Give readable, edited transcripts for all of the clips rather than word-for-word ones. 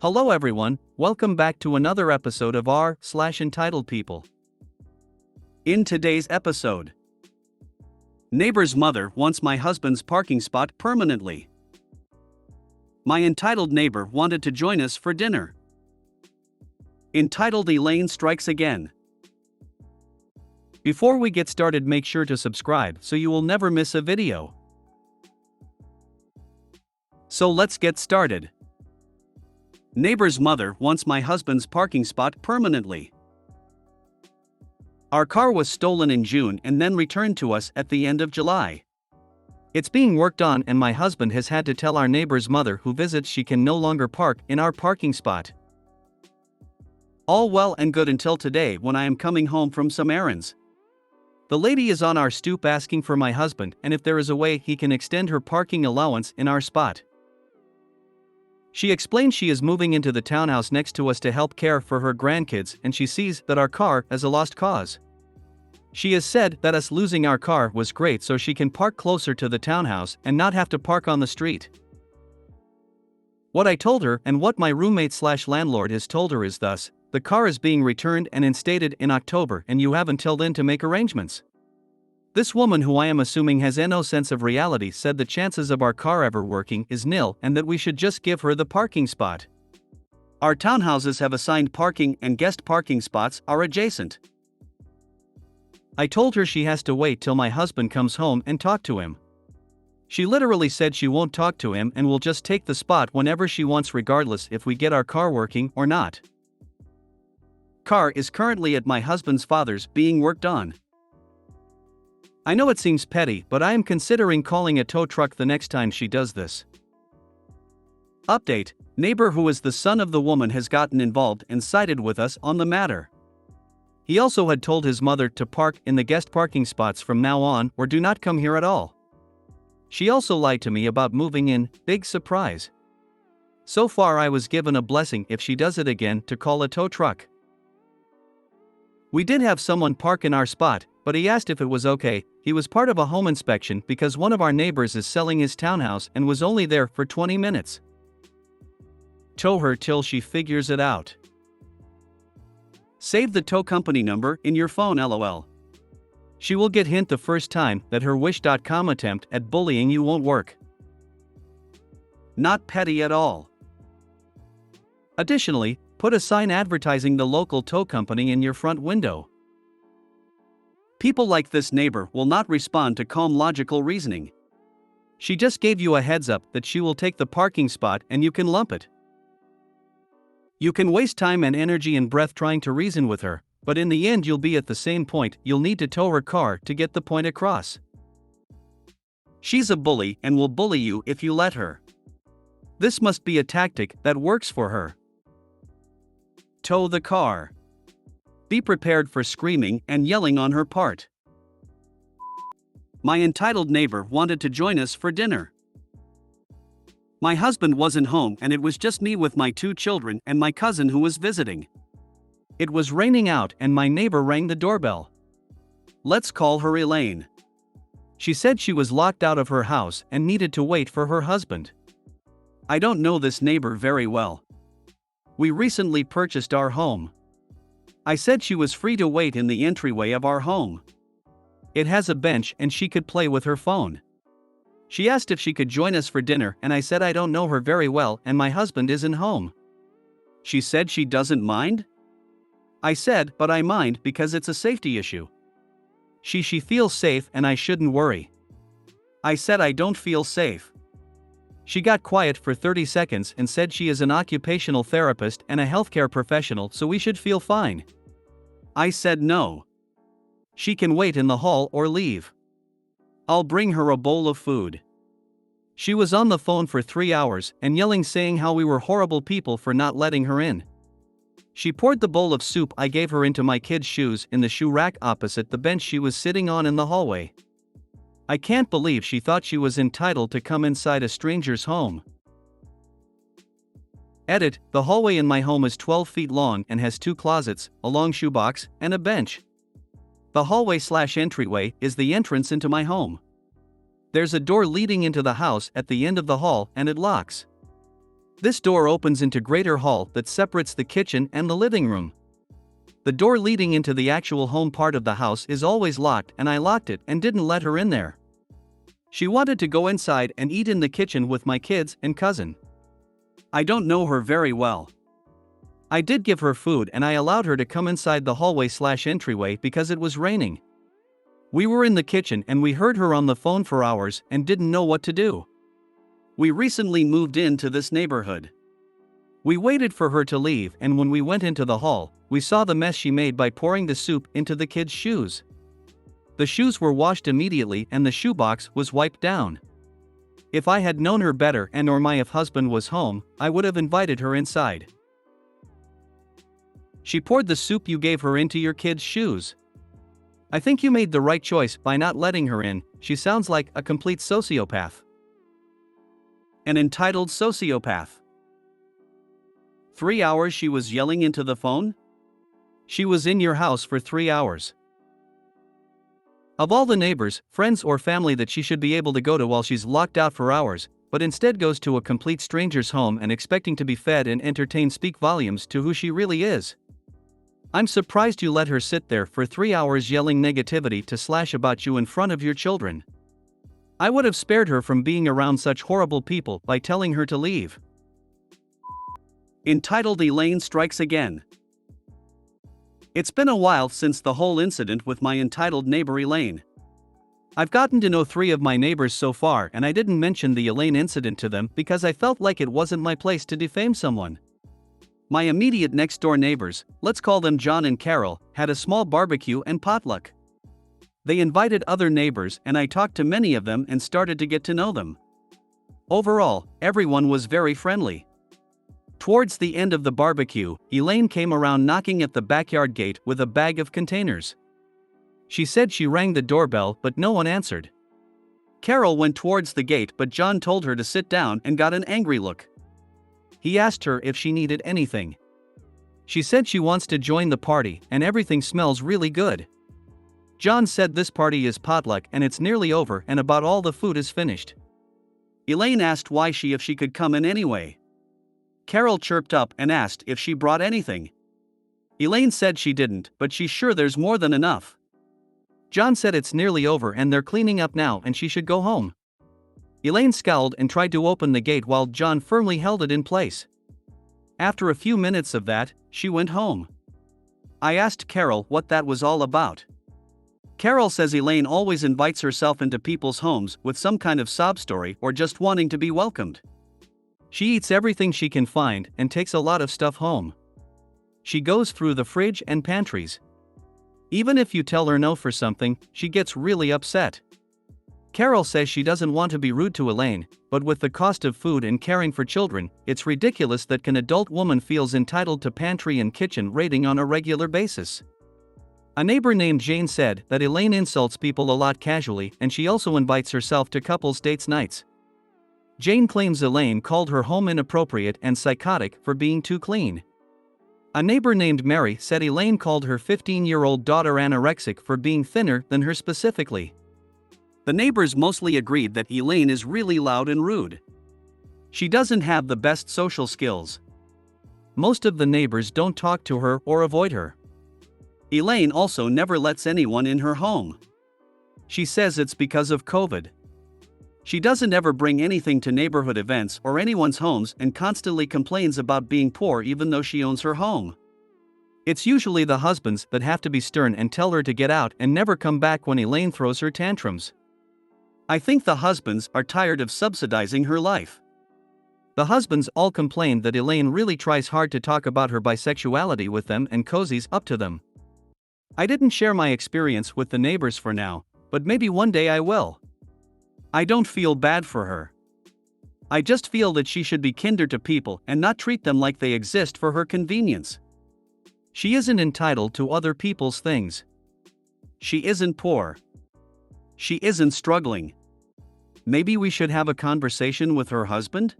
Hello everyone, welcome back to another episode of r/entitled people. In today's episode, neighbor's mother wants my husband's parking spot permanently. My entitled neighbor wanted to join us for dinner. Entitled Elaine strikes again. Before we get started, make sure to subscribe so you will never miss a video. So let's get started. Neighbor's mother wants my husband's parking spot permanently. Our car was stolen in June and then returned to us at the end of July. It's being worked on and my husband has had to tell our neighbor's mother who visits she can no longer park in our parking spot. All well and good until today when I am coming home from some errands. The lady is on our stoop asking for my husband and if there is a way he can extend her parking allowance in our spot. She explains she is moving into the townhouse next to us to help care for her grandkids and she sees that our car is a lost cause. She has said that us losing our car was great so she can park closer to the townhouse and not have to park on the street. What I told her and what my roommate/landlord has told her is thus: the car is being returned and instated in October and you have until then to make arrangements. This woman, who I am assuming has no sense of reality, said the chances of our car ever working is nil and that we should just give her the parking spot. Our townhouses have assigned parking and guest parking spots are adjacent. I told her she has to wait till my husband comes home and talk to him. She literally said she won't talk to him and will just take the spot whenever she wants, regardless if we get our car working or not. Car is currently at my husband's father's being worked on. I know it seems petty, but I am considering calling a tow truck the next time she does this. Update: neighbor who is the son of the woman has gotten involved and sided with us on the matter. He also had told his mother to park in the guest parking spots from now on or do not come here at all. She also lied to me about moving in, big surprise. So far I was given a blessing if she does it again to call a tow truck. We did have someone park in our spot, but he asked if it was okay. He was part of a home inspection because one of our neighbors is selling his townhouse and was only there for 20 minutes. Tow her till she figures it out. Save the tow company number in your phone, lol. She will get hint the first time that her wish.com attempt at bullying you won't work. Not petty at all. Additionally, put a sign advertising the local tow company in your front window. People like this neighbor will not respond to calm logical reasoning. She just gave you a heads up that she will take the parking spot and you can lump it. You can waste time and energy and breath trying to reason with her, but in the end you'll be at the same point. You'll need to tow her car to get the point across. She's a bully and will bully you if you let her. This must be a tactic that works for her. Tow the car. Be prepared for screaming and yelling on her part. My entitled neighbor wanted to join us for dinner. My husband wasn't home and it was just me with my 2 children and my cousin who was visiting. It was raining out and my neighbor rang the doorbell. Let's call her Elaine. She said she was locked out of her house and needed to wait for her husband. I don't know this neighbor very well. We recently purchased our home. I said she was free to wait in the entryway of our home. It has a bench and she could play with her phone. She asked if she could join us for dinner and I said I don't know her very well and my husband isn't home. She said she doesn't mind? I said, but I mind because it's a safety issue. She feels safe and I shouldn't worry. I said I don't feel safe. She got quiet for 30 seconds and said she is an occupational therapist and a healthcare professional, so we should feel fine. I said no. She can wait in the hall or leave. I'll bring her a bowl of food. She was on the phone for 3 hours and yelling, saying how we were horrible people for not letting her in. She poured the bowl of soup I gave her into my kid's shoes in the shoe rack opposite the bench she was sitting on in the hallway. I can't believe she thought she was entitled to come inside a stranger's home. Edit: the hallway in my home is 12 feet long and has 2 closets, a long shoebox, and a bench. The hallway/entryway is the entrance into my home. There's a door leading into the house at the end of the hall and it locks. This door opens into greater hall that separates the kitchen and the living room. The door leading into the actual home part of the house is always locked, and I locked it and didn't let her in there. She wanted to go inside and eat in the kitchen with my kids and cousin. I don't know her very well. I did give her food and I allowed her to come inside the hallway/entryway because it was raining. We were in the kitchen and we heard her on the phone for hours and didn't know what to do. We recently moved into this neighborhood. We waited for her to leave, and when we went into the hall, we saw the mess she made by pouring the soup into the kids' shoes. The shoes were washed immediately and the shoebox was wiped down. If I had known her better and or my husband was home, I would have invited her inside. She poured the soup you gave her into your kids' shoes. I think you made the right choice by not letting her in. She sounds like a complete sociopath. An entitled sociopath. 3 hours she was yelling into the phone? She was in your house for 3 hours. Of all the neighbors, friends or family that she should be able to go to while she's locked out for hours, but instead goes to a complete stranger's home and expecting to be fed and entertained, speak volumes to who she really is. I'm surprised you let her sit there for 3 hours yelling negativity to slash about you in front of your children. I would have spared her from being around such horrible people by telling her to leave. Entitled Elaine Strikes Again. It's been a while since the whole incident with my entitled neighbor Elaine. I've gotten to know 3 of my neighbors so far, and I didn't mention the Elaine incident to them because I felt like it wasn't my place to defame someone. My immediate next door neighbors, let's call them John and Carol, had a small barbecue and potluck. They invited other neighbors and I talked to many of them and started to get to know them. Overall, everyone was very friendly. Towards the end of the barbecue, Elaine came around knocking at the backyard gate with a bag of containers. She said she rang the doorbell but no one answered. Carol went towards the gate but John told her to sit down and got an angry look. He asked her if she needed anything. She said she wants to join the party and everything smells really good. John said this party is potluck and it's nearly over and about all the food is finished. Elaine asked why if she could come in anyway. Carol chirped up and asked if she brought anything. Elaine said she didn't, but she's sure there's more than enough. John said it's nearly over and they're cleaning up now and she should go home. Elaine scowled and tried to open the gate while John firmly held it in place. After a few minutes of that, she went home. I asked Carol what that was all about. Carol says Elaine always invites herself into people's homes with some kind of sob story or just wanting to be welcomed. She eats everything she can find and takes a lot of stuff home. She goes through the fridge and pantries. Even if you tell her no for something, she gets really upset. Carol says she doesn't want to be rude to Elaine, but with the cost of food and caring for children, it's ridiculous that an adult woman feels entitled to pantry and kitchen raiding on a regular basis. A neighbor named Jane said that Elaine insults people a lot casually and she also invites herself to couples dates nights. Jane claims Elaine called her home inappropriate and psychotic for being too clean. A neighbor named Mary said Elaine called her 15-year-old daughter anorexic for being thinner than her specifically. The neighbors mostly agreed that Elaine is really loud and rude. She doesn't have the best social skills. Most of the neighbors don't talk to her or avoid her. Elaine also never lets anyone in her home. She says it's because of COVID. She doesn't ever bring anything to neighborhood events or anyone's homes and constantly complains about being poor even though she owns her home. It's usually the husbands that have to be stern and tell her to get out and never come back when Elaine throws her tantrums. I think the husbands are tired of subsidizing her life. The husbands all complain that Elaine really tries hard to talk about her bisexuality with them and cozies up to them. I didn't share my experience with the neighbors for now, but maybe one day I will. I don't feel bad for her. I just feel that she should be kinder to people and not treat them like they exist for her convenience. She isn't entitled to other people's things. She isn't poor. She isn't struggling. Maybe we should have a conversation with her husband?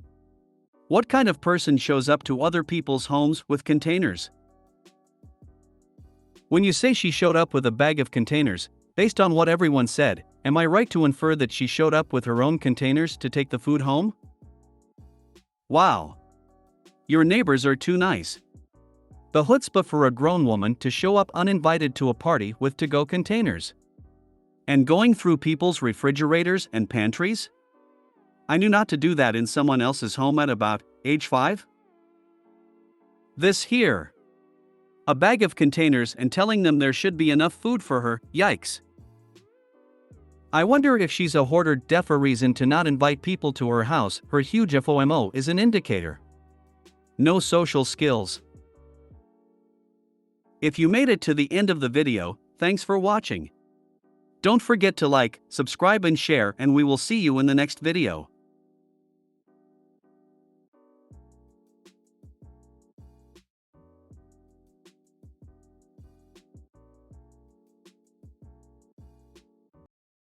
What kind of person shows up to other people's homes with containers? When you say she showed up with a bag of containers, based on what everyone said, am I right to infer that she showed up with her own containers to take the food home? Wow. Your neighbors are too nice. The chutzpah for a grown woman to show up uninvited to a party with to-go containers. And going through people's refrigerators and pantries? I knew not to do that in someone else's home at about age 5. This here. A bag of containers and telling them there should be enough food for her, yikes. I wonder if she's a hoarder. Def a reason to not invite people to her house. Her huge FOMO is an indicator. No social skills. If you made it to the end of the video, thanks for watching. Don't forget to like, subscribe and share, and we will see you in the next video.